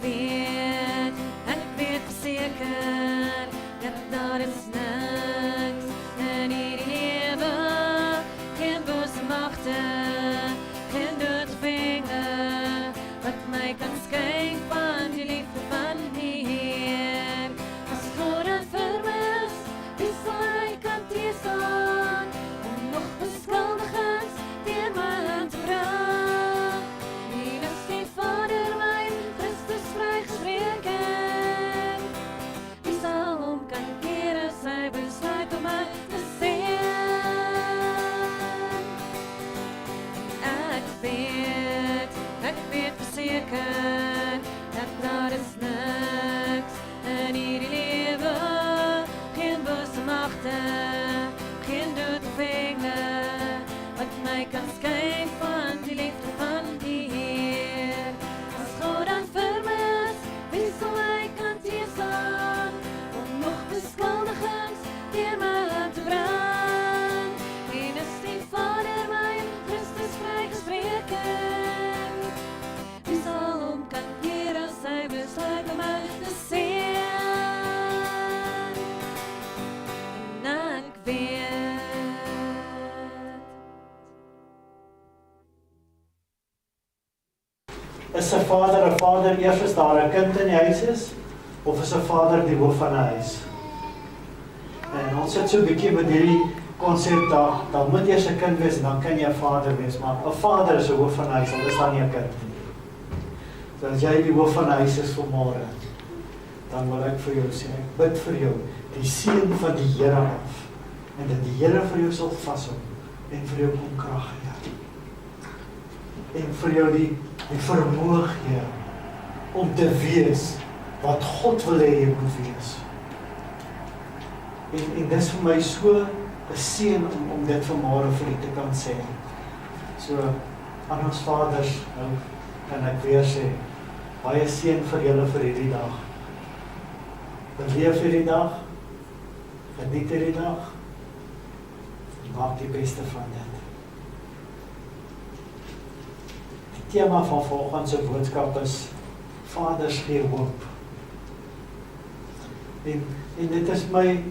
weet verseker, dat daar is niks in hierdie lewe, geen bose magte, geen doodvinge, wat my kan skei van die liefde van die Heer. As God dan vir my is, wie sal hy kan teestaan, om nog beskuldigings teen my aan te bring. Wie is die Vader my in Christus vrygespreken? Wie sal hom kan keer as hy besluit om my te sien? Ek weet verseker, dat daar is niks in hierdie lewe, geen bose magte, geen doodvinge, wat my kan skei van die liefde van die Heer. As God dan vir my is, wie sal hy kan teestaan, om nog beskuldigings teen my aan te bring? En is die Vader my in Christus vrygespreken? Wie sal hom kan keer as hy besluit om my te sien? En ek weet. Is 'n vader eers as daar 'n kind in die huis is, of is 'n vader die hoof van 'n huis? En ons sit so 'n bietjie met hierdie konsep daar moet eers 'n kind wees en dan kan jy 'n vader wees, maar 'n vader is 'n hoof van 'n huis, al is daar nie 'n kind nie. So as jy die hoof van 'n huis is vanmôre, dan wil ek vir jou sê, ek bid vir jou, die seën van die Here af, en dat die Here vir jou sal vashou, en vir jou kom krag gee, en vir jou die vermoë gee, om te wees, wat God wil hê jy moet wees. En dis vir my so 'n seën om dit vanmôre vir u te kan sê. So, aan ons vaders, nou kan ek weer sê, baie seën vir julle vir hierdie dag. Beleef hierdie dag, geniet hierdie dag, en maak die beste van dit. Die tema van vanoggend se boodskap is, Vaders gee hoop. En dit is my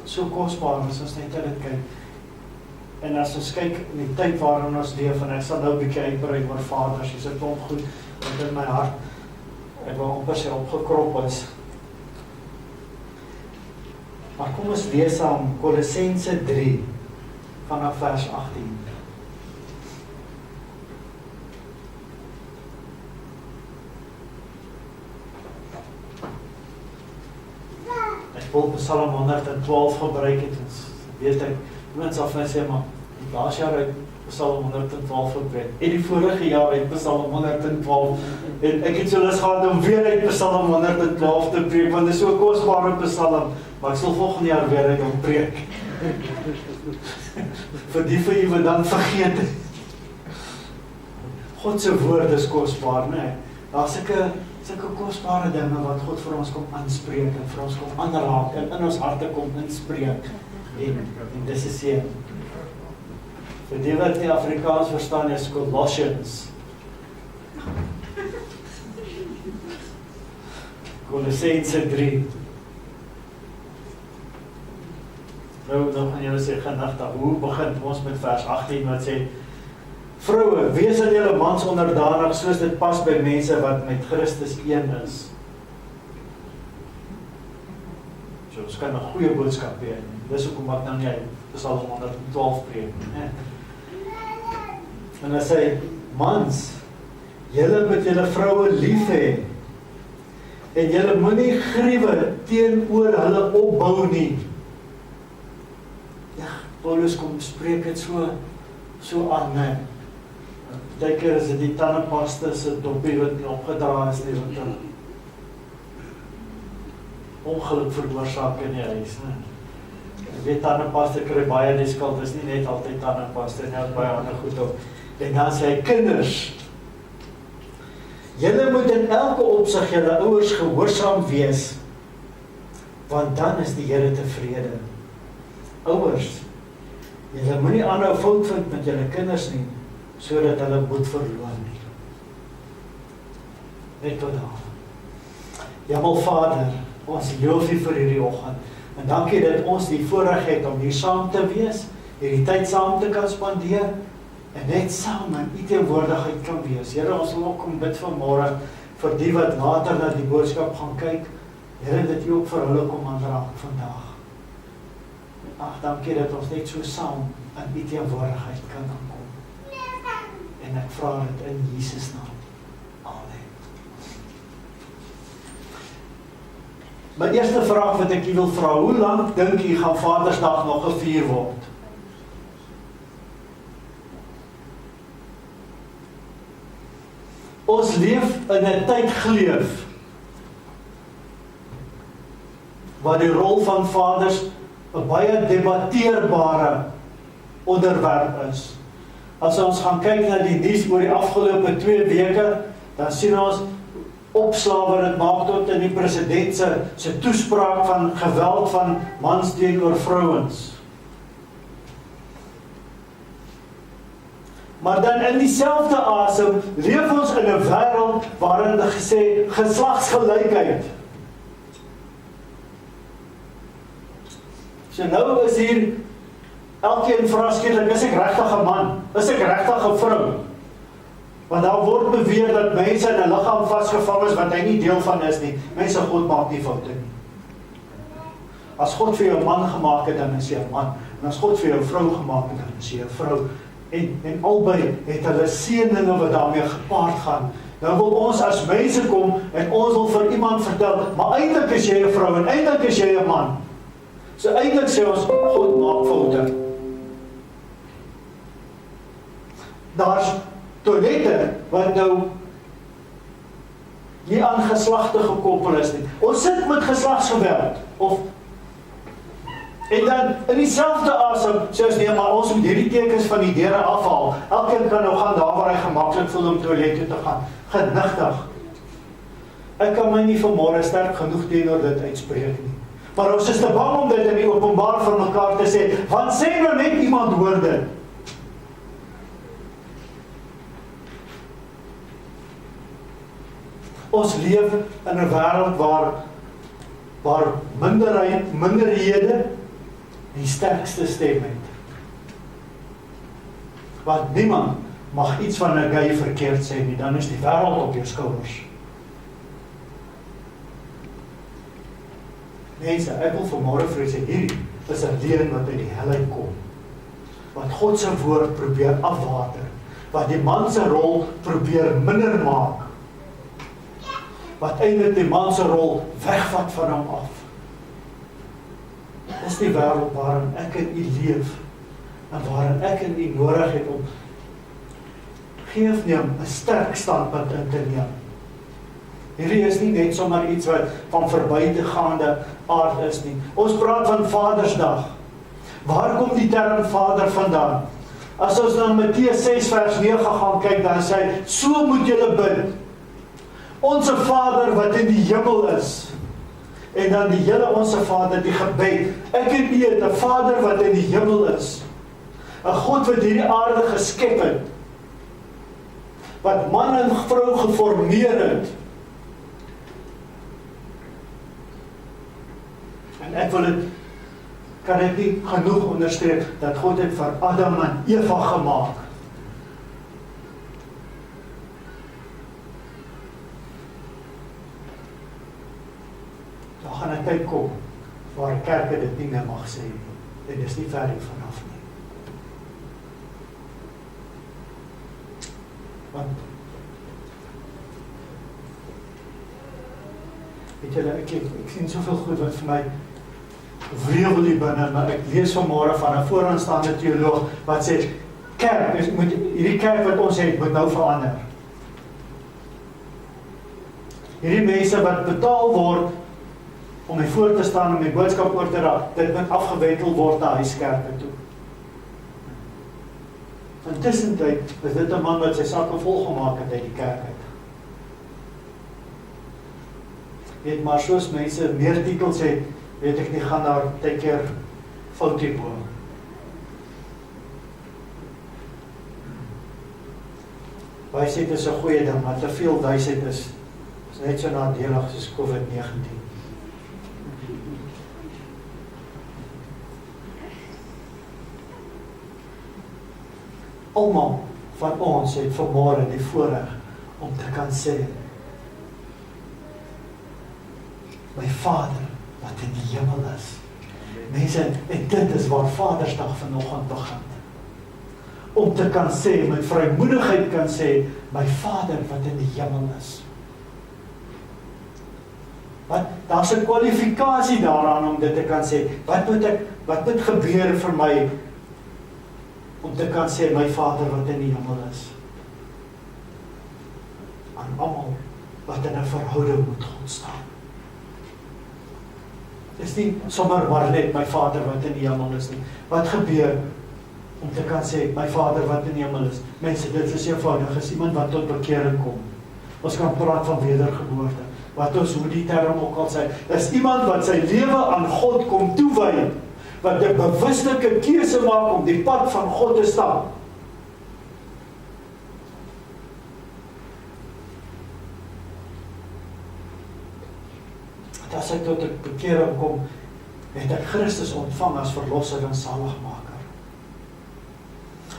so kosbaar as ons net dit kyk. En as ons kyk in die tyd waarin ons leef, en ek sal nou 'n bietjie uitbrei oor vaders, dis 'n klomp goed wat in my hart, ek wil amper sê opgekrop is. Maar kom ons lees saam Kolossense 3 vanaf vers 18. Ek wil Psalm 112 gebruik het, en weet ek, iemand sal vir my sê, maar die laas jaar uit Psalm 112 gepreek, en die vorige jaar uit Psalm 112, en ek het so lus gehad om weer uit Psalm 112 te preek, want dit is so 'n kosbare Psalm, maar ek sal volgende jaar weer uit hom preek. Vir die van julle wat dan vergeet het. God se woord is kosbaar, né? Daar's sulke kosbare dinge wat God vir ons kom aanspreek en vir ons kom aanraak en in ons harte kom inspreek. En dis 'n seën. Vir die wat nie Afrikaans verstaan, is Colossians. Kolossense 3. Nou gaan julle sê, genigtig, hoe begin ons met vers 18 wat sê, vroue, wees aan julle mans onderdanig, soos dit pas by mense wat met Christus een is. So, ons kan 'n goeie boodskap hê. Dis hoekom ek nou nie Psalm 112 preek nie. En hy sê, mans, julle moet julle vroue lief hê, en julle moenie gruwe teenoor hulle opbou nie. Ja, Paulus kom spreek dit so aan, né? Baie keer is dit die tandepasta se dopie wat nie opgedra is nie, wat 'n ongeluk veroorsaak in die huis, né? Jy weet, tandepasta kry baie die skuld, is nie net altyd tandepasta, nie, baie ander goed ook. En dan sê hy, kinders, julle moet in elke opsig julle ouers gehoorsaam wees, want dan is die Here tevrede. Ouers, julle moenie aanhou fout vind met julle kinders nie, sodat hulle moed verloor nie. Net tot daar. Vader, ons loof U vir hierdie oggend. En dankie dat ons die voorreg het om hier saam te wees, hierdie tyd saam te kan spandeer, en net saam in U teenwoordigheid kan wees. Here, ons wil ook kom bid vanmôre vir die wat later na die boodskap gaan kyk. Here, dat U ook vir hulle kom aanraak vandag. Ag, dankie dat ons net so saam in U teenwoordigheid kan aankom. En ek vra dit in Jesus naam. Amen. My eerste vraag wat ek wil vra, hoe lank dink jy gaan Vadersdag nog gevier word? Ons leef in 'n tydgleuf waar die rol van vaders 'n baie debatteerbare onderwerp is. As ons gaan kyk na die nuus oor die afgelope 2 weke, dan sien ons opslae wat dit maak tot in die president se toespraak van geweld van mans teenoor vrouens. Maar dan in dieselfde asem leef ons in 'n wêreld waarin gesê geslagsgelykheid. So nou is hier elkeen vra skielik, is ek regtig 'n man? Is ek regtig 'n vrou? Want daar word beweer dat mense in 'n liggaam vasgevang is wat hy nie deel van is nie. Mense, God maak nie foute nie. As God vir jou 'n man gemaak het, dan is jy 'n man. En as God vir jou 'n vrou gemaak het, dan is jy 'n vrou. En albei het hulle seëninge wat daarmee gepaard gaan. Nou wil ons as mense kom en ons wil vir iemand vertel, maar eintlik is jy 'n vrou en eintlik is jy 'n man. So eintlik sê ons, God maak foute. Daar's toilette wat nou nie aan geslagte gekoppel is nie. Ons sit met geslagsgeweld, en dan in dieselfde asem sê ons, nee, maar ons moet hierdie tekens van die deure afhaal. Elkeen kan nou gaan daar waar hy gemaklik voel om toilet toe te gaan. Genigtig. Ek kan my nie vanmôre sterk genoeg teenoor dit uitspreek nie. Maar ons is te bang om dit in die openbaar vir mekaar te sê, want sê nou net iemand hoor dit. Ons leef in 'n wêreld waar minderhede die sterkste stem het. Want niemand mag iets van 'n gay verkeerd sê nie, dan is die wêreld op jou skouers. Mense, ek wil vanmôre vir julle sê, hierdie is 'n leuen wat uit die hel uitkom. Wat God se woord probeer afwater, wat die man se rol probeer minder maak, wat eintlik die man se rol wegvat van hom af. Dis die wêreld waarin ek en u leef, en waarin ek en u nodig het om neem 'n sterk standpunt in te neem. Hierdie is nie net sommer iets wat van verbygaande aard is nie. Ons praat van Vadersdag. Waar kom die term vader vandaan? As ons na Matteus 6 vers 9 gaan kyk, dan sê hy, so moet julle bid. Onse Vader wat in die hemel is. En dan die hele Onse Vader, die gebed. Ek en u het 'n Vader wat in die hemel is. 'n God wat hierdie aarde geskep het. Wat man en vrou geformeer het. En ek kan dit nie genoeg onderstreep, dat God het vir Adam en Eva gemaak. Daar gaan 'n tyd kom, waar kerke dit nie meer mag sê nie. En dis nie ver vanaf nie. Want, weet julle, ek sien soveel goed wat vir my wrevel hier binne, maar ek lees vanmôre van 'n vooraanstaande teoloog wat sê, hierdie kerk wat ons het, moet nou verander. Hierdie mense wat betaal word om hier voor te staan om die boodskap oor te dra, dit moet afgewendel word na huiskerke toe. Intussentyd is dit 'n man wat sy sakke volgemaak het uit die kerk uit. Weet maar, soos mense meer titels het, weet ek nie, gaan daar baie keer foutie bo. Wysheid is 'n goeie ding, maar te veel wysheid is Is net so nadelig soos COVID-19. Almal van ons het vanmôre die voorreg om te kan sê, my Vader wat in die hemel is. Mense, en dit is waar Vadersdag vanoggend begin. Om te kan sê, met vrymoedigheid kan sê, my Vader wat in die hemel is. Daar's 'n kwalifikasie daaraan om dit te kan sê. Wat moet gebeur vir my om te kan sê, my Vader wat in die hemel is? Aan almal wat in 'n verhouding met God staan. Dis nie sommer maar net my Vader wat in die hemel is nie. Wat gebeur om te kan sê, my Vader wat in die hemel is? Mense, dit is eenvoudig, is iemand wat tot bekering kom. Ons kan praat van wedergeboorte. Wat ons, hoe die term ook al sê, is iemand wat sy lewe aan God kom toewy, wat 'n bewuslike keuse maak om die pad van God te stap. As ek tot 'n bekering kom, het ek Christus ontvang as verlosser en saligmaker.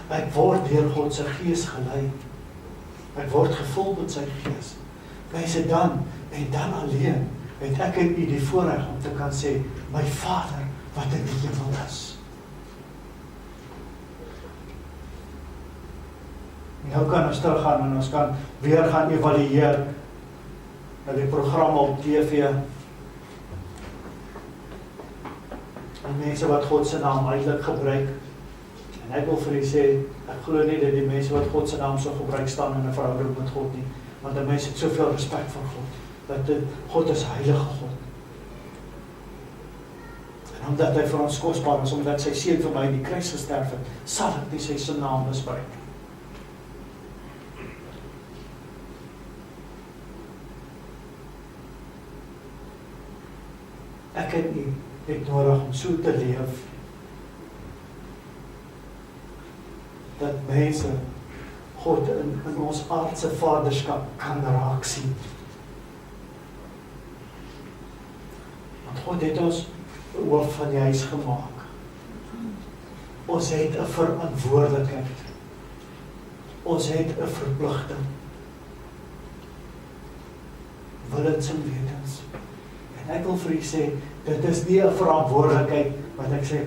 Ek word deur God se Gees gelei. Ek word gevul met sy Gees. Mense, dan en dan alleen het ek en u die voorreg om te kan sê, my Vader wat in die hemel is. Nou kan ons teruggaan en ons kan weer gaan evalueer na die programme op TV. En mense wat God se naam eintlik gebruik. En ek wil vir u sê, ek glo nie dat die mense wat God se naam so gebruik staan in 'n verhouding met God nie. Want die mense het soveel respek vir God. Dat God is heilige God. En omdat hy vir ons kosbaar is, omdat sy seun vir my in die kruis gesterf het, sal ek nie sy se naam misbruik. Ek en u het nodig om so te leef dat mense God in ons aardse vaderskap kan raak sien. Want God het ons hoof van die huis gemaak. Ons het 'n verantwoordelikheid. Ons het 'n verpligting. Willens en wetens. En ek wil vir u sê, dit is nie 'n verantwoordelikheid wat ek sê,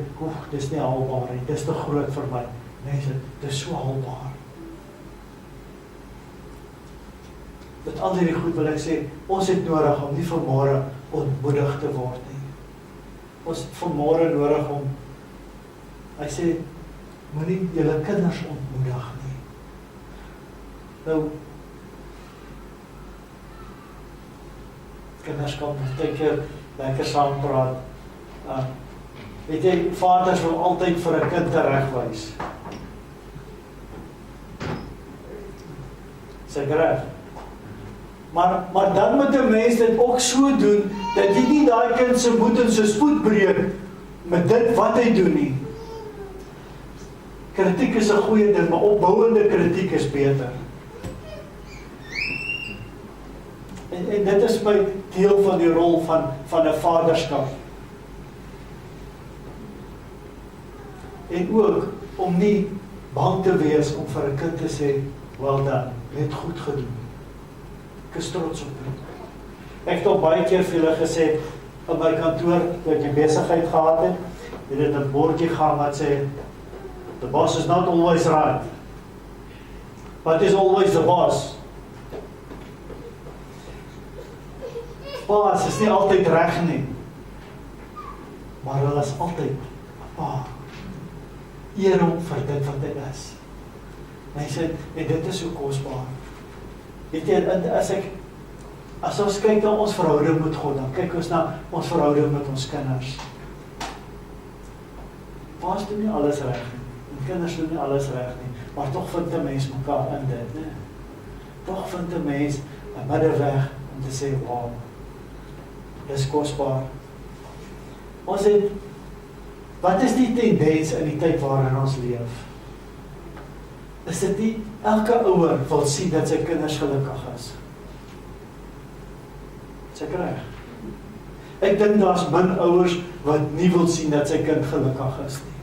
dis nie haalbaar nie, dis te groot vir my. Mense, dis so haalbaar. Met al hierdie goed wil ek sê, ons het nodig om nie vanmôre ontmoedig te word nie. Ons het vanmôre nodig om, hy sê, moenie julle kinders ontmoedig nie. Nou, kinders kan baie keer lekker saam praat. Weet jy, vaders wil altyd vir 'n kind teregwys. Seker reg. Maar dan moet 'n mens dit ook so doen, dat jy nie daai kind se moed en sy spoed breek met dit wat hy doen nie. Kritiek is 'n goeie ding, maar opbouende kritiek is beter. En dit is my deel van die rol van 'n vaderskap. En ook om nie bang te wees om vir 'n kind te sê, well done, jy het goed gedoen. Ek is trots op jou. Ek het al baie keer vir julle gesê, in my kantoor, toe ek die besigheid gehad het, het 'n bordjie gehang wat sê, the boss is not always right, but is always the boss. Pa's is nie altyd reg nie, maar hulle is altyd 'n pa. Eer hom vir dit wat hy is. Mense, en dit is so kosbaar. Weet jy, as ons kyk na ons verhouding met God, dan kyk ons na ons verhouding met ons kinders. Pa's doen nie alles reg nie, en kinders doen nie alles reg nie, maar tog vind 'n mens mekaar in dit, né? Tog vind 'n mens 'n middeweg om te sê, wow, dis kosbaar. Ons het, wat is die tendens in die tyd waarin ons leef? Is dit nie, elke ouer wil sien dat sy kinders gelukkig is? Seker reg. Ek dink daar's min ouers wat nie wil sien dat sy kind gelukkig is nie.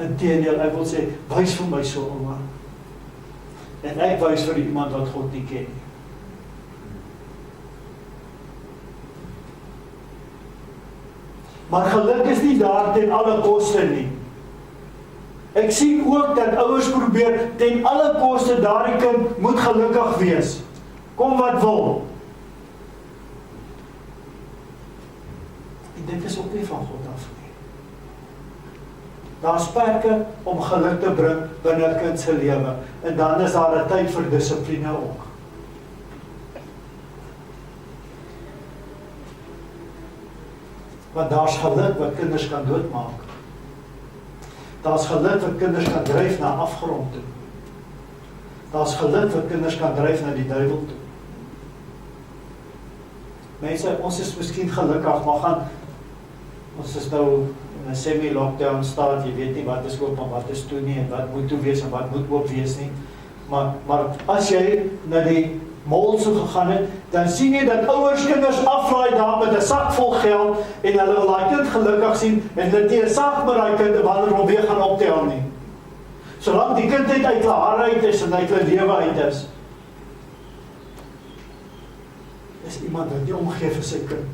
Inteendeel, ek wil sê, wys vir my so, ouma. En ek wys vir iemand wat God nie ken nie. Maar geluk is nie daar ten alle koste nie. Ek sien ook dat ouers probeer ten alle koste daardie kind moet gelukkig wees. Kom wat wil. En dit is ook nie van God af nie. Daar is perke om geluk te bring binne 'n kind se lewe. En dan is daar 'n tyd vir dissipline ook. Want daar's geluk wat kinders kan doodmaak. Daar's geluk wat kinders kan dryf na afgrond toe. Daar's geluk wat kinders kan dryf na die duiwel toe. Mense, ons is miskien gelukkig, maar ons is nou in 'n semi-lockdown staat, jy weet nie wat is oop en wat is toe nie, en wat moet toe wees en wat moet oop wees nie. Maar as jy na die mall so gegaan het, dan sien jy dat ouers kinders aflaai daar met 'n sak vol geld en hulle wil daai kind gelukkig sien en hulle het 'n sak met daai kind wanneer hom weer gaan optel nie. Solank die kind uit hulle hare uit is en uit hulle lewe uit is iemand wat nie omgee vir sy kind.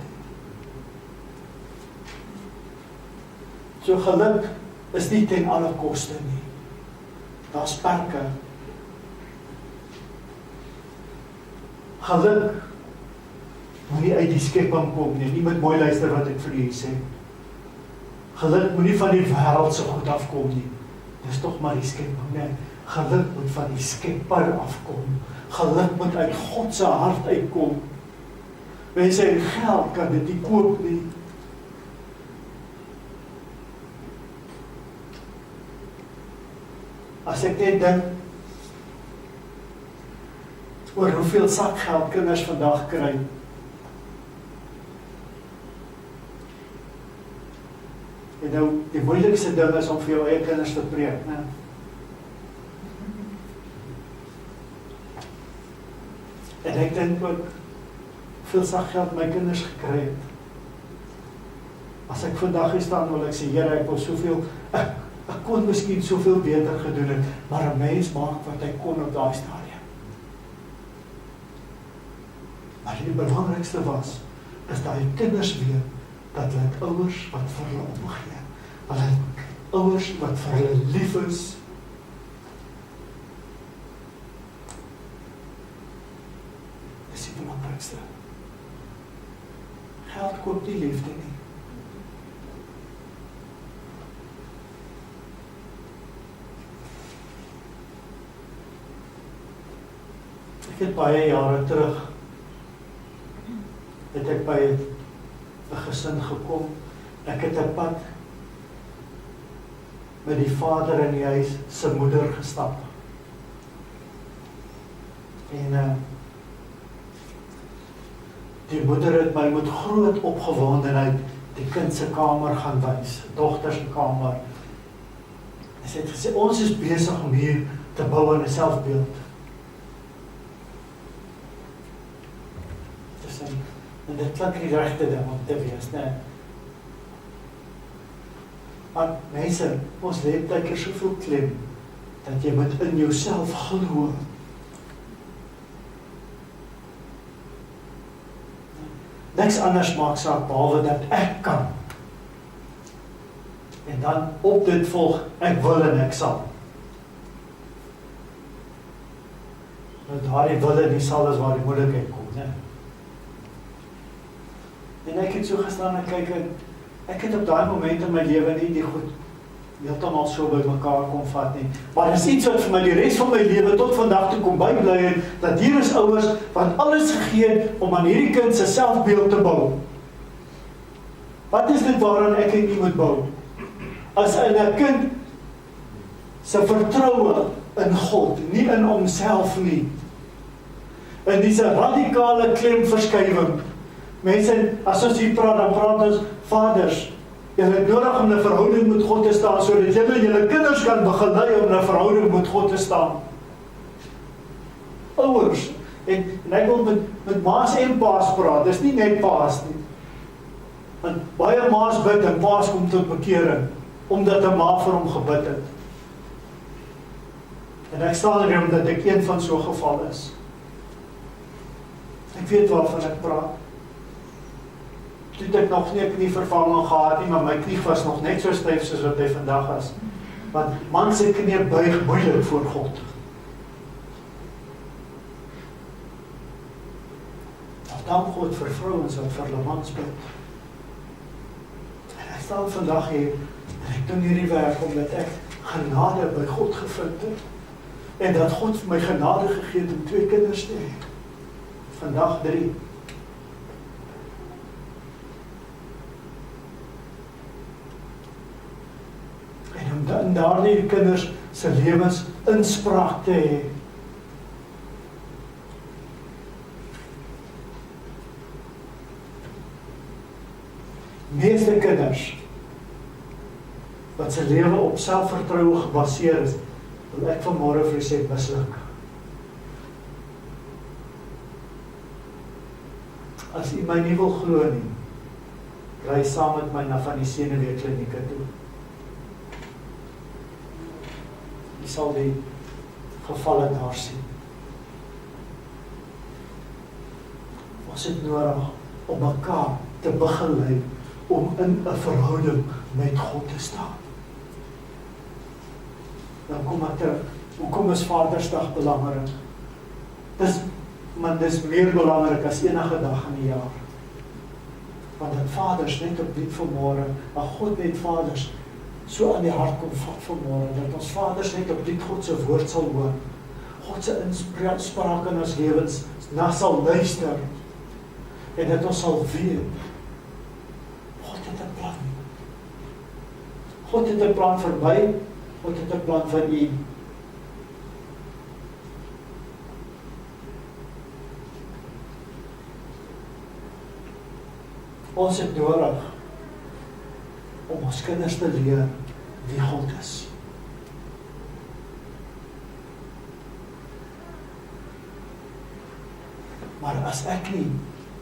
So geluk is nie ten alle koste nie. Daar's perke. Geluk moet nie uit die skepping kom nie. Nie moet mooi luister wat ek vir u sê. Geluk moet nie van die wêreld se goed afkom nie. Dis tog maar die skepping, nee. Geluk moet van die Skepper afkom. Geluk moet uit God se hart uitkom. Mense, geld kan dit nie koop nie. As ek net dink oor hoeveel sakgeld kinders vandag kry. En nou, die moeilikste ding is om vir jou eie kinders te preek, né? En ek dink ook, hoeveel sakgeld my kinders gekry het. As ek vandag hier staan, wil ek sê, Here, ek wil soveel, ek kon miskien soveel beter gedoen het, maar 'n mens maak wat hy kon op daai stadium. Maar die belangrikste was, is dat die kinders weet, dat hulle het ouers wat vir hulle omgee. Hulle het ouers wat vir hulle lief is. Dis die belangrikste. Geld koop nie liefde nie. Ek het baie jare terug het ek by 'n gesin gekom. Ek het 'n pad met die vader in die huis se moeder gestap. En die moeder het my met groot opgewondenheid die kind se kamer gaan wys, dogter se kamer. En sy het gesê, ons is besig om hier te bou aan 'n selfbeeld. En dit klink die regte ding om te wees, né? Maar mense, ons lê baie keer soveel klem, dat jy moet in jouself glo. Niks anders maak saak, behalwe dat ek kan. En dan op dit volg, ek wil en ek sal. Nou daardie wil en die sal is waar die moeilikheid kom, né? En ek het so gestaan en kyk en ek het op daai moment in my lewe nie die goed heeltemal so by mekaar kom vat nie. Maar dis iets wat vir my die res van my lewe tot vandag toe kom bybly het, dat hier is ouers wat alles gegee het om aan hierdie kind se selfbeeld te bou. Wat is dit waaraan ek en u moet bou? As in 'n kind se vertroue in God, nie in homself nie. En dis 'n radikale klemverskywing. Mense, as ons hier praat, dan praat ons vaders. Julle het nodig om 'n verhouding met God te staan, sodat julle kinders kan begelei om 'n verhouding met God te staan. Ouers, En ek wil met ma's en pa's praat, dis nie net pa's nie. Want baie ma's bid en pa's kom tot bekering, omdat 'n ma vir hom gebid het. En ek staan hier omdat ek een van so geval is. Ek weet waarvan ek praat. Toe het ek nog nie 'n knievervanging gehad nie, maar my knie was nog net so styf soos wat hy vandag is. Want man se knie buig moeilik voor God. Dank God vir vrouens wat vir hulle mans bid. En ek staan vandag hier en ek doen hierdie werk omdat ek genade by God gevind het. En dat God vir my genade gegee het om 2 kinders te hê. Vandag 3. En om in daardie kinders se lewens inspraak te hê. Meeste kinders wat se lewe op selfvertroue gebaseer is, wil ek vanmôre vir u sê misluk. As u my nie wil glo nie, ry saam met my na van die senuweeklinieke toe. U sal die gevalle daar sien. Ons het nodig om mekaar te begelei om in 'n verhouding met God te staan. Dan kom ek terug. Hoekom is Vadersdag belangrik? Dis meer belangrik as enige dag in die jaar. Want dat vaders net op dit vanmôre, maar God net vaders so aan die hart kom vat vanmôre, dat ons vaders net op dit God se woord sal hoor. God se inspraak in ons lewens na sal luister. En dat ons sal weet, God het 'n plan. God het 'n plan vir my, God het 'n plan vir u. Ons het nodig om ons kinders te leer wie God is. Maar as ek nie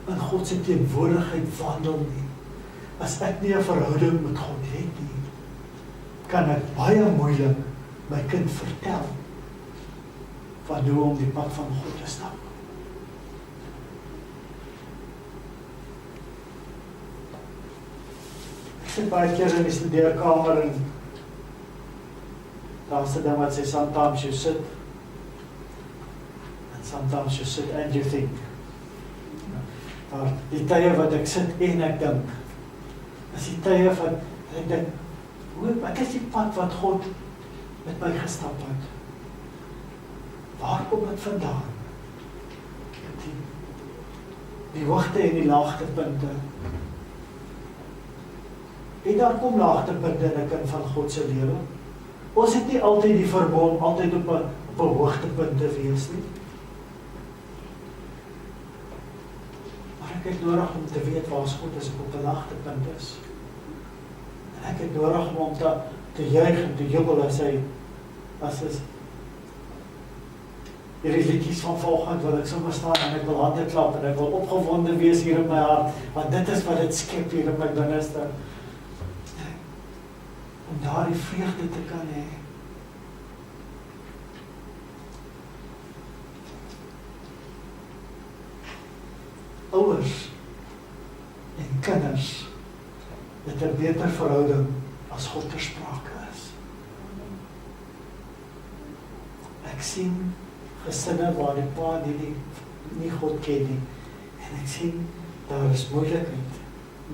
in God se teenwoordigheid wandel nie, as ek nie 'n verhouding met God het nie, kan ek baie moeilik my kind vertel van hoe om die pad van God te stap. Ek sit baie keer in die studeerkamer en daar sit dan wat sê, sometimes you sit and sometimes you sit and you think. Maar die tye wat ek sit en ek dink, is die tye van ek dink, wat is die pad wat God met my gestap het? Waar kom dit vandaan? Die hoogte en die laagtepunte. En daar kom laagtepunte in 'n kind van God se lewe. Ons het nie altyd die vermoë om altyd op 'n hoogtepunt te wees nie. Maar ek het nodig om te weet waar God is op 'n laagtepunt is. En ek het nodig om hom te juig en te jubel as hy hierdie liedjies van volgend wil ek sommer staan en ek wil hande klap en ek wil opgewonde wees hier in my hart, want dit is wat dit skep hier in my binneste. Om daardie vreugde te kan hê. Ouers en kinders het 'n beter verhouding as God ter sprake is. Ek sien gesinne waar die pa nie God ken nie. En ek sien, daar is moeilikheid,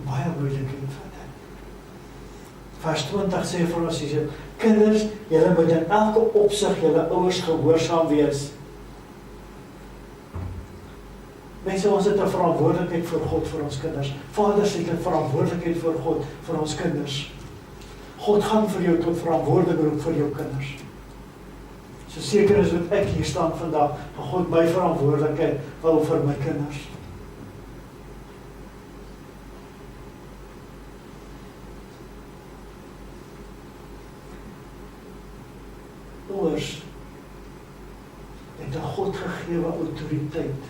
baie moeilikheid van dit. Vers 20 sê vir ons, kinders, julle moet in elke opsig julle ouers gehoorsaam wees. Mense, ons het 'n verantwoordelikheid vir God vir ons kinders. Vaders het 'n verantwoordelikheid vir God vir ons kinders. God gaan vir jou tot verantwoordelik roep vir jou kinders. So seker is wat ek hier staan vandag, van God my verantwoordelikheid wil vir my kinders. Ouers en met 'n God gegewe autoriteit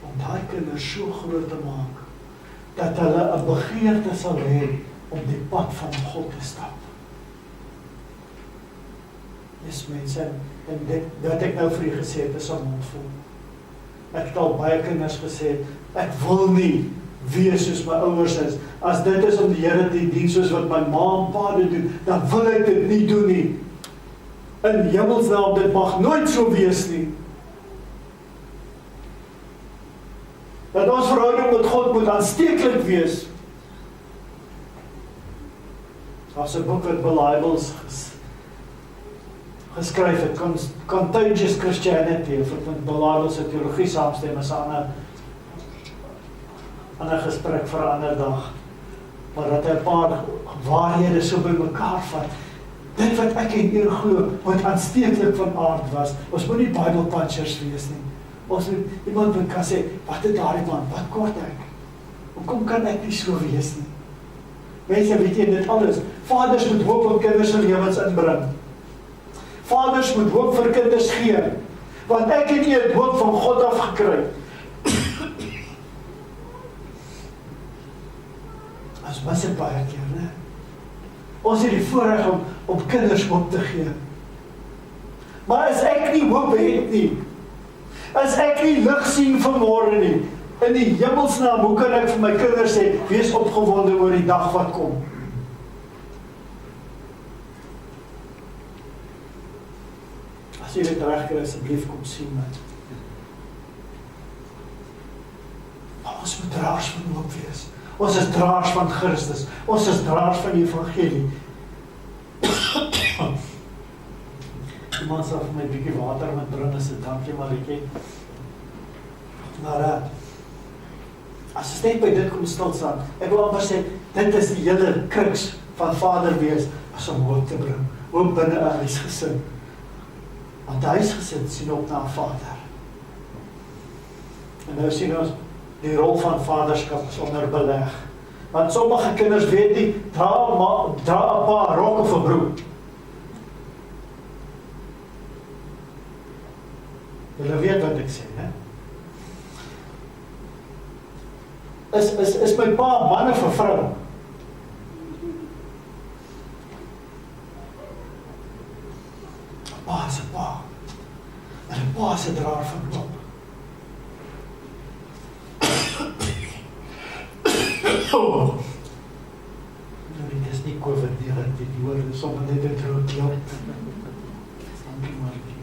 om daai kinders so groot te maak dat hulle 'n begeerte sal hê om die pad van God te stap. Dis mense, en dit wat ek nou vir u gesê het is 'n mondvol. Ek het al baie kinders gesê, ek wil nie wees soos my ouers is. As dit is om die Here te dien soos wat my ma en pa dit doen, dan wil ek dit nie doen nie. In hemelsnaam, dit mag nooit so wees nie. Dat ons verhouding met God moet aansteeklik wees. Daar's 'n boek wat Bill Hybels geskryf het, Contagious Christianity, of ek met Bill Hybels se teologie saamstem, is 'n ander gesprek vir 'n ander dag. Maar dat hy 'n paar waarhede so bymekaar vat. Dit wat ek en u glo, moet aansteeklik van aard was. Ons moet nie Bible punchers wees nie. Ons moet iemand moet kan sê, wat het daardie man, wat kort ek? Hoekom kan ek nie so wees nie? Mense, weet jy dit alles? Vaders moet hoop op kinders se lewens inbring. Vaders moet hoop vir kinders gee. Want ek en u het hoop van God af gekry. Ons mis dit baie keer, né? Ons het die voorreg om kinders hoop te gee. Maar as ek nie hoop het nie, as ek nie lig sien vanmôre nie, in die hemelsnaam, hoe kan ek vir my kinders sê, wees opgewonde oor die dag wat kom? As jy dit regkry, asseblief kom sien my. Maar ons moet draers van hoop wees. Ons is draers van Christus. Ons is draers van die evangelie. Iemand sal vir my 'n bietjie water moet bring, as dit dankie Maritjie. Maar as ons net by dit kom stil staan, ek wil amper sê, dit is die hele kruks van vader wees, as om hoop te bring. Hoop binne 'n huisgesin. Want 'n huisgesin sien op na 'n vader. En nou sien ons die rol van vaderskap is onder beleg. Want sommige kinders weet nie, dra 'n paar rok of 'n broek. Julle weet wat ek sê, né? Is my pa man of 'n vrou? Pa is 'n pa. En 'n pa is 'n draer van hoop. Dit is nie COVID-19, die hoor, dit is sommer net 'n droog keel. Dankie Maritjie.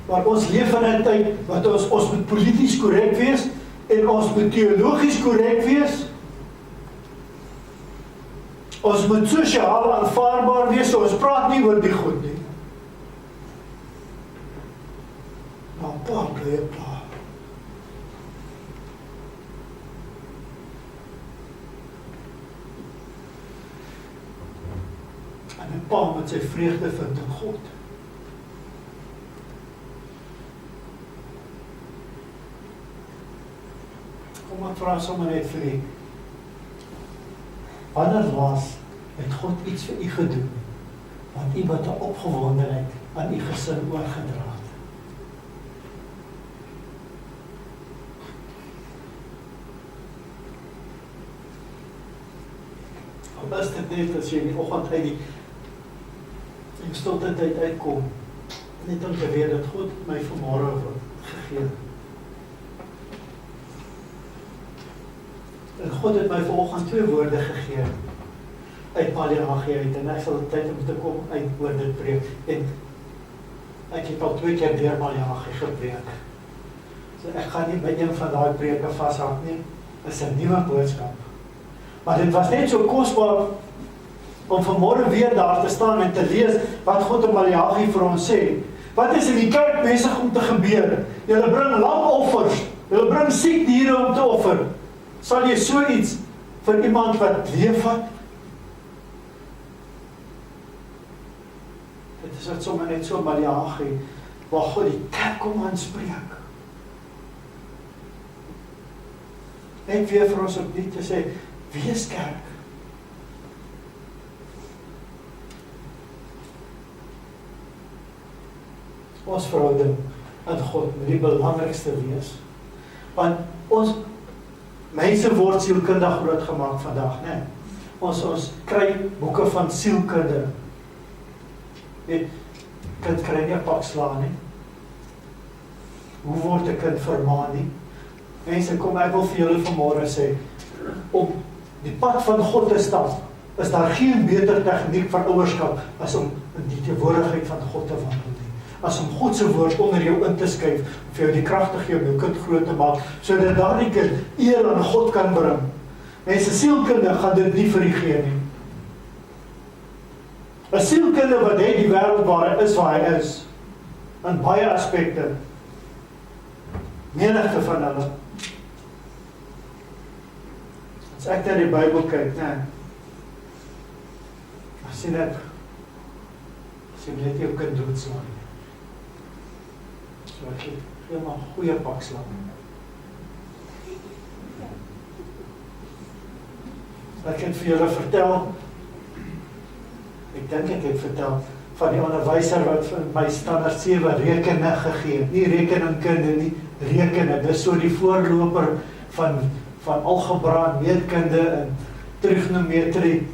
Maar ons leef in 'n tyd wat ons moet polities korrek wees en ons moet teologies korrek wees. Ons moet sosiaal aanvaarbaar wees, so ons praat nie oor die goed nie. Maar pa bly pa. En 'n pa met sy vreugde vind in God. Kom ek vra sommer net vir u. Wanneer laas het God iets vir u gedoen, want u wat 'n opgewondenheid aan u gesin oorgedra het? Al is dit net as jy in die oggend uit die stilte tyd uitkom, net om te weet dat God my vanmôre gegee het. En God het my vanoggend 2 woorde gegee uit Maleagi uit, en ek sal tyd om te kom uit oor dit preek. En ek het al 2 keer deur Maleagi gepreek. So ek gaan nie by een van daai preke vashou nie. Dit is 'n nuwe boodskap. Maar dit was net so kosbaar om vanmôre weer daar te staan en te lees wat God in Maleagi vir ons sê. Wat is in die kerk besig om te gebeur? Julle bring lamoffers, julle bring siek diere om te offer. Sal jy so iets vir iemand wat leef het? Dit is wat sommer net so Maleagi, waar God die kerk kom aanspreek. Net weer vir ons opnuut te sê, wees kerk. ons verhouding aan God moet die belangrikste wees. Want ons mense word sielkundig grootgemaak vandag, né? Ons kry boeke van sielkunde. Weet, kind kry nie 'n pak slaan nie. Hoe word 'n kind vermaan nie? Mense, kom, ek wil vir julle vanmôre sê, om die pad van God te stap, is daar geen beter tegniek van ouerskap as om in die teenwoordigheid van God te wandel nie. As om God se woord onder jou in te skuif, vir jou die krag te gee om jou kind groot te maak, sodat daardie kind eer aan God kan bring. Mense, sielkunde gaan dit nie vir u gee nie. 'n Sielkunde wat het die wêreld waar hy is, in baie aspekte. Menigte van hulle. As ek na die Bybel kyk, dan sien ek, as jy net jou kind doodslaan. So ek gee maar goeie pak slaan. Ek het vir julle vertel, ek dink ek het vertel, van die onderwyser wat vir my standaard 7 rekene gegee, nie rekeningkunde nie, rekene, dis so die voorloper van algebra, meetkunde en trigonometrie.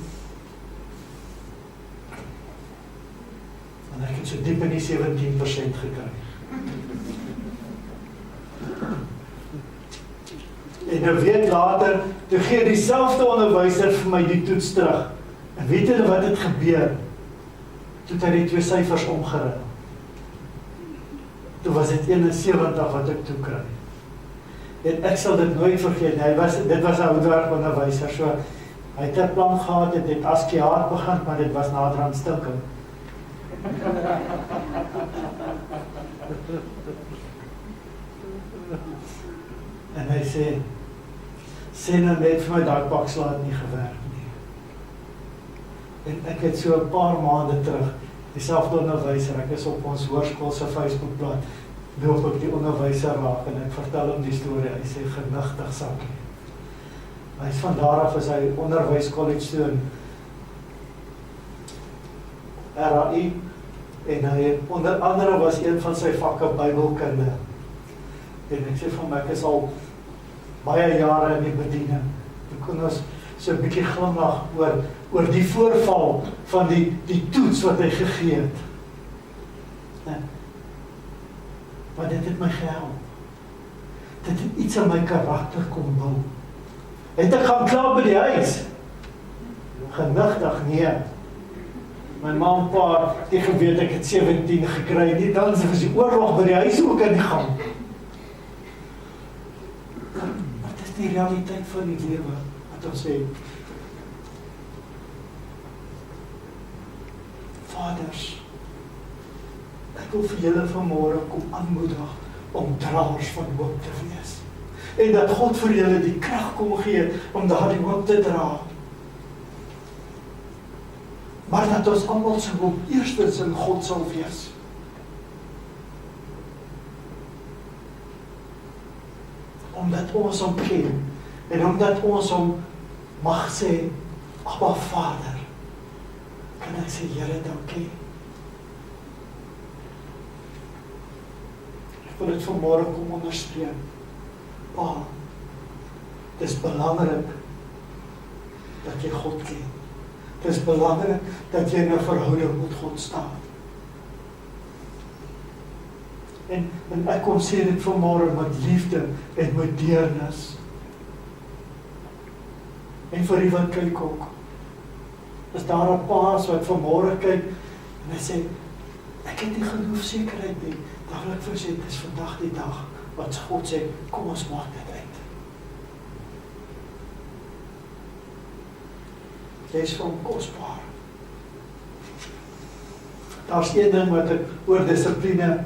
En ek het so diep in die 17% gekry. En 'n week later, toe gee dieselfde onderwyser vir my die toets terug. En weet julle wat het gebeur? Toe het hy die 2 syfers omgeruil. Toe was dit 71 wat ek toe kry. En ek sal dit nooit vergeet nie. Dit was 'n oudwerk onderwyser, so hy het 'n plan gehad, dit het as kiaat begin, maar dit was nader aan stilking. En hy sê nou net vir my, daai pak slaan nie gewerk nie. En ek het so 'n paar maande terug, dieselfde onderwyser, ek is op ons hoërskool se Facebookblad, loop ek die onderwyser raak en ek vertel hom die storie. Hy sê, genigtig Sakkie. Hy is van daar af is hy onderwyskollege toe in RAI en hy onder andere was een van sy vakke Bybelkunde. En ek sê van my, ek is al baie jare in die bediening. Toe kon ons so 'n bietjie glimlag oor die voorval van die toets wat hy gegee het. Maar dit het my gehelp. Dit het iets aan my karakter kom bou. Het ek gaan kla by die huis? Genigtig, nee. My ma en pa, die geweet ek het 17 gekry, nie dan was die oorlog by die huis ook in die gang. Maar dit is die realiteit van die lewe, wat ons sê. Vaders, ek wil vir julle vanmôre kom aanmoedig om draers van hoop te wees. En dat God vir julle die krag kom gee om daardie hoop te dra. Maar dat ons almal se hoop eerstens in God sal wees. Omdat ons hom ken en omdat ons hom mag sê, Abba Vader, kan ek sê, Here, dankie. Ek wil dit vanmôre kom onderstreep. Pa, dit is belangrik dat jy God ken. Dit is belangrik dat jy in 'n verhouding met God staan. En ek kom sê dit vanmôre met liefde en met deernis. En vir die wat kyk ook. Is daar 'n paas wat vanmôre kyk en hy sê, ek het nie genoeg sekerheid nie. Dan wil ek vir sê, dit is vandag die dag wat God sê, kom ons maak dit uit. Jy is vir hom kosbaar. Daar's een ding wat ek oor dissipline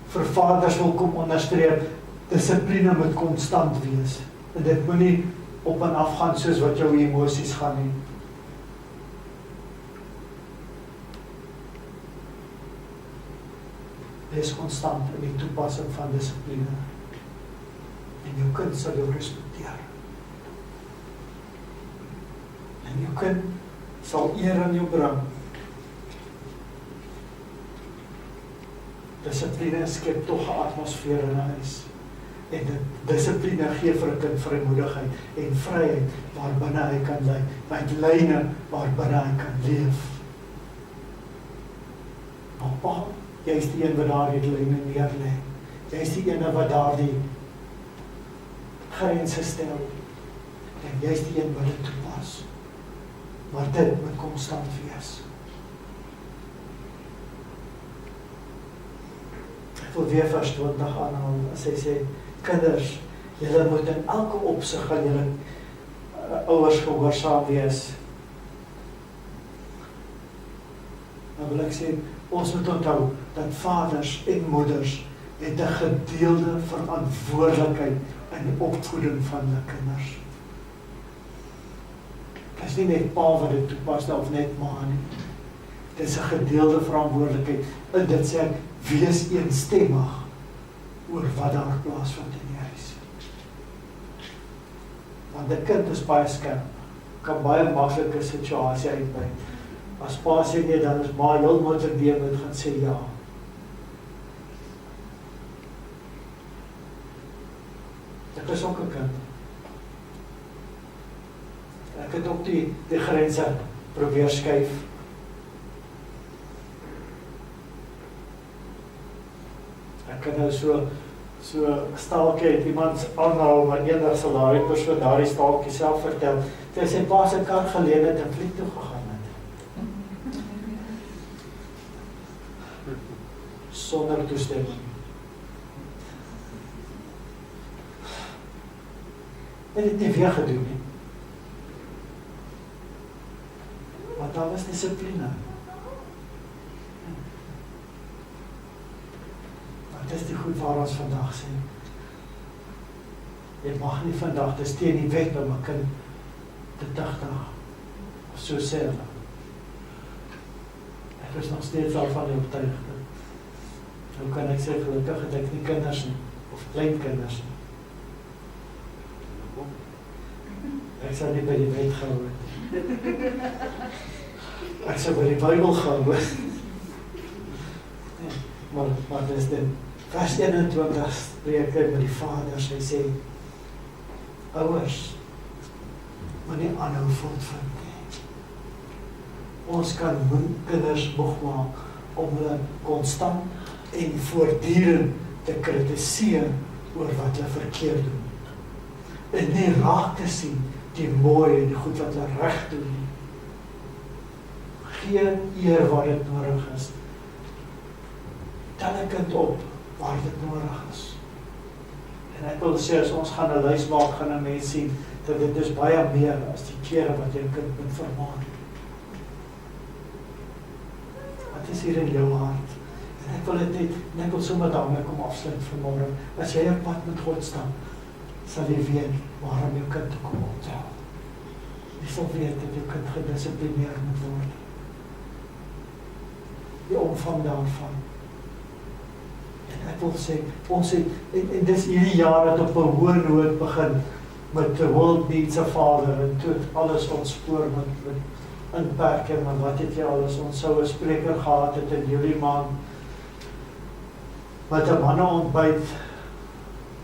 vir vaders wil kom onderstreep. Dissipline moet konstant wees. En dit moet nie op en af gaan soos wat jou emosies gaan nie. Wees konstant in die toepassing van dissipline. En jou kind sal jou respekteer. En jou kind sal eer aan jou bring. Dissipline skep tog 'n atmosfeer in 'n huis. En dissipline gee vir 'n kind vrymoedigheid en vryheid waarbinne hy kan lei, met lyne waarbinne hy kan leef. Maar pa, jy is die een wat daardie lyne neerlê. Jy is die een wat daardie grense stel. En jy is die een wat dit toepas. Maar dit moet konstant wees. Ek wil weer vers 20 aanhaal, as hy sê, kinders, julle moet in elke opsig aan julle ouers gehoorsaam wees. Dan wil ek sê, ons moet onthou, dat vaders en moeders het 'n gedeelde verantwoordelikheid in die opvoeding van hulle kinders. Dit is nie net pa wat dit toepas, of net ma nie. Dit is 'n gedeelde verantwoordelikheid. En dit sê ek, wees eensstemmig oor wat daar plaasvind in die huis. Want 'n kind is baie skerp, kan baie maklike situasie uitbrei. As pa sê nee, dan is ma heel motiveer met gaan sê ja. Ek is ook 'n kind. Ek het ook die grense probeer skuif. Ek kan nou so staaltjie het iemand aanhou, maar eendag sal daardie persoon daardie staaltjie self vertel. Toe sy pa se kar geleen het en fliek toe gegaan het. Sonder toestemming. En dit nie weer gedoen nie. Maar daar was dissipline. Dit is die goed waar ons vandag sê. Jy mag nie vandag, dis teen die wet om 'n kind te dagdag. Of so sê hulle. Ek is nog steeds al van die oortuiging. Hoe kan ek sê, gelukkig het ek nie kinders nie, of kleinkinders nie. Ek sal nie by die wet gehou het. Ek sal by die Bybel gehou het. Maar dis dit. Vers 21 spreek hy met die vaders, hy sê, ouers, moet nie aanhou voortvind nie. Ons kan kinders moeg maak om hulle konstant en voortdurend te kritiseer oor wat hulle verkeerd doen. En nie raak te sien die mooi en die goed wat hulle reg doen nie. Geen eer waar dit nodig is. Tel 'n kind op waar dit nodig is. En ek wil sê, as ons gaan 'n lys maak, gaan 'n mens sien, dat dit is baie meer as die kere wat jy 'n kind moet vermaan. Wat is hier in jou hart? En ek wil dit net, en ek wil sommer daarmee kom afsluit vanmôre. As jy 'n pad met God staan, sal jy weet waarom jou kind te kom optel. Jy sal weet dat jou kind gedissiplineerd moet word. Die omvang daarvan. En ek wil sê, ons het, en dis hierdie jaar het op 'n hoë noot begin, met the world needs a father, en toe alles ontspoor met inperking, en wat het jy alles, ons sou 'n spreker gehad het in Julie maand, met 'n manne ontbyt,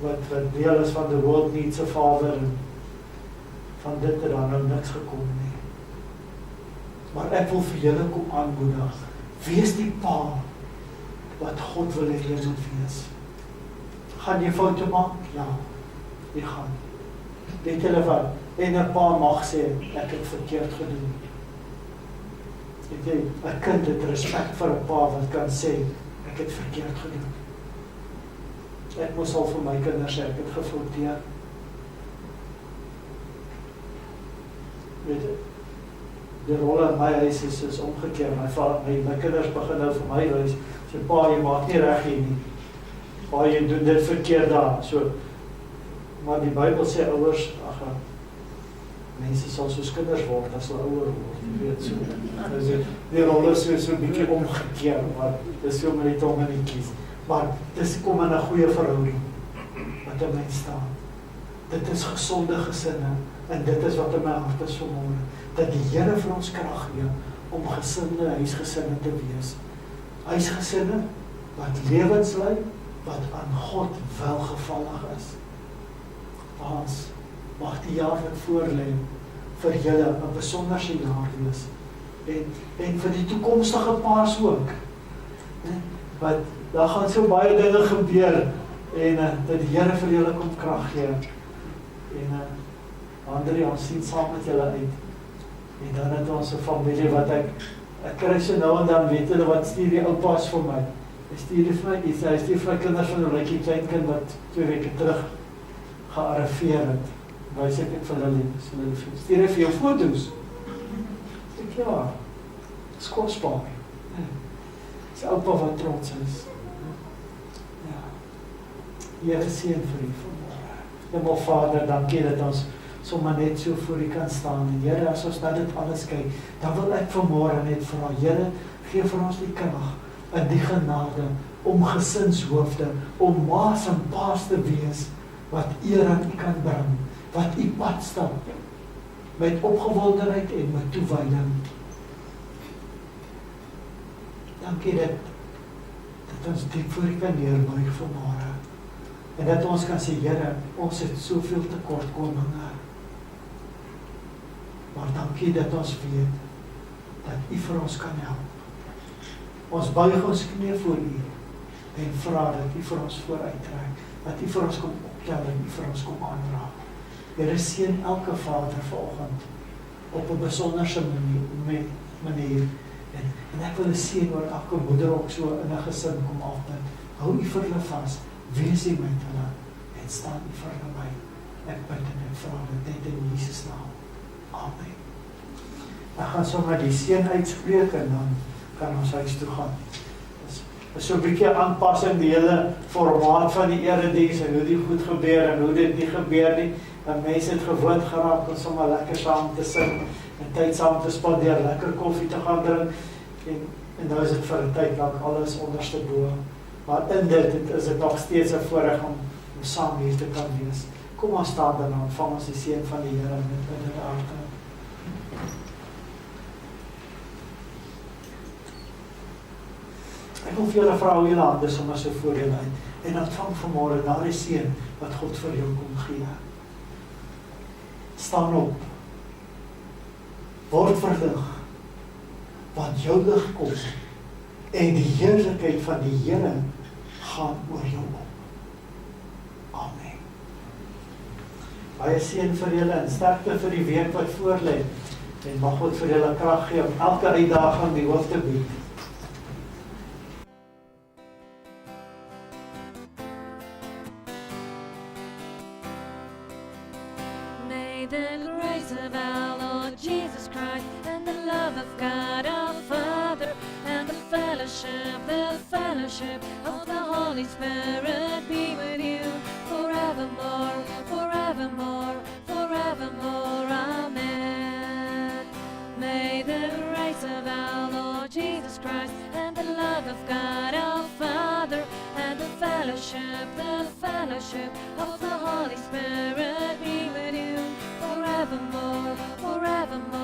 wat deel is van the world needs a father, en van dit het daar nou niks gekom nie. Maar ek wil vir julle kom aanmoedig, wees die pa, wat God wil hê jy moet wees. Gaan jy foute maak? Ja, jy gaan. Weet julle wat? En 'n pa mag sê, ek het verkeerd gedoen. Weet jy, 'n kind het respek vir 'n pa wat kan sê, ek het verkeerd gedoen. Ek moes al vir my kinders sê, ek het gefouteer. Weet jy, die rolle in my huis is omgekeer. My kinders begin nou vir my wys, sê, pa, jy maak nie reg hier nie. Pa, jy doen dit verkeerd daar. So, maar die Bybel sê ouers, mense sal soos kinders word as hulle ouer word. Jy weet so. Die rolle is so 'n bietjie omgekeer, maar dis so met die tong en die kies. Maar dis kom in 'n goeie verhouding wat 'n mens staan. Dit is gesonde gesinne en dit is wat in my hart is vanmôre. Dat die Here vir ons krag gee om gesinde huisgesinne te wees. Huisgesinne wat lewens lei, wat aan God welgevallig is. Ons mag die jaar wat voorlê vir julle 'n besonderse jaar wees. En vir die toekomstige paas ook. Want daar gaan so baie dinge gebeur en dat die Here vir julle kom krag gee. En Andrie, ons sien saam met julle uit. En dan het ons 'n familie wat ek kry so nou en dan weet hulle wat stuur die oupa's vir my. Hy stuur vir my iets, hy stuur vir my kinders van 'n lykie kleinkind wat 2 weke terug gearriveer het. Wys ek vir hulle, stuur hy vir jou foto's? Ek ja, is kosbaar. Sy oupa wat trots is. Ja. Here seën vir u vanmôre. Hemel Vader, dankie dat ons sommer net so voor u kan staan. En Here, as ons na dit alles kyk, dan wil ek vanmôre net vra, Here, gee vir ons die krag en die genade om gesinshoofde, om ma's en pa's te wees wat eer aan u kan bring, wat u pad stap met opgewondenheid en met toewyding. Dankie dat ons diep voor u kan neerbuig vanmôre. En dat ons kan sê, Here, ons het soveel tekortkominge. Maar dankie dat ons weet dat u vir ons kan help. Ons buig ons knie voor u en vra dat u vir ons vooruit trek, dat u vir ons kom optel en u vir ons kom aanraak. Here, seën elke vader vanoggend op 'n besonderse manier. En ek wil seën oor elke moeder ook so in 'n gesin kom altyd. Hou u vir hulle vas, wees u met hulle en staan u vir hulle by. Ek bid en ek vra dit net in Jesus naam. Amen. Ek gaan sommer die seën uitspreek en dan kan ons huis toe gaan. Is so 'n bietjie aanpassing die hele formaat van die erediens en hoe dit goed gebeur en hoe dit nie gebeur nie. En mense het gewoond geraak om sommer lekker saam te sit en tyd saam te spandeer, lekker koffie te gaan drink en nou is dit vir 'n tyd lank alles onderste bo. Maar in dit is dit nog steeds 'n voorreg om saam hier te kan wees. Kom ons staan dan, ontvang ons die seën van die Here met bidende harte. Ek wil vir julle vra hoe julle hande sommer so voor julle uit en ontvang vanmôre daardie seën wat God vir jou kom gee. Staan op. Word verlig. Want jou lig kom en die heerlikheid van die Here gaan oor jou op. Amen. Baie seën vir julle en sterkte vir die week wat voorlê. En mag God vir julle krag gee om elke uitdaging die hoof te bied. May the grace of our Lord Jesus Christ and the love of God our Father and the fellowship of the Holy Spirit be with you forevermore, forevermore, forevermore. Amen. May the grace of our Lord Jesus Christ and the love of God our Father and the fellowship of the Holy Spirit be with you forevermore, forevermore.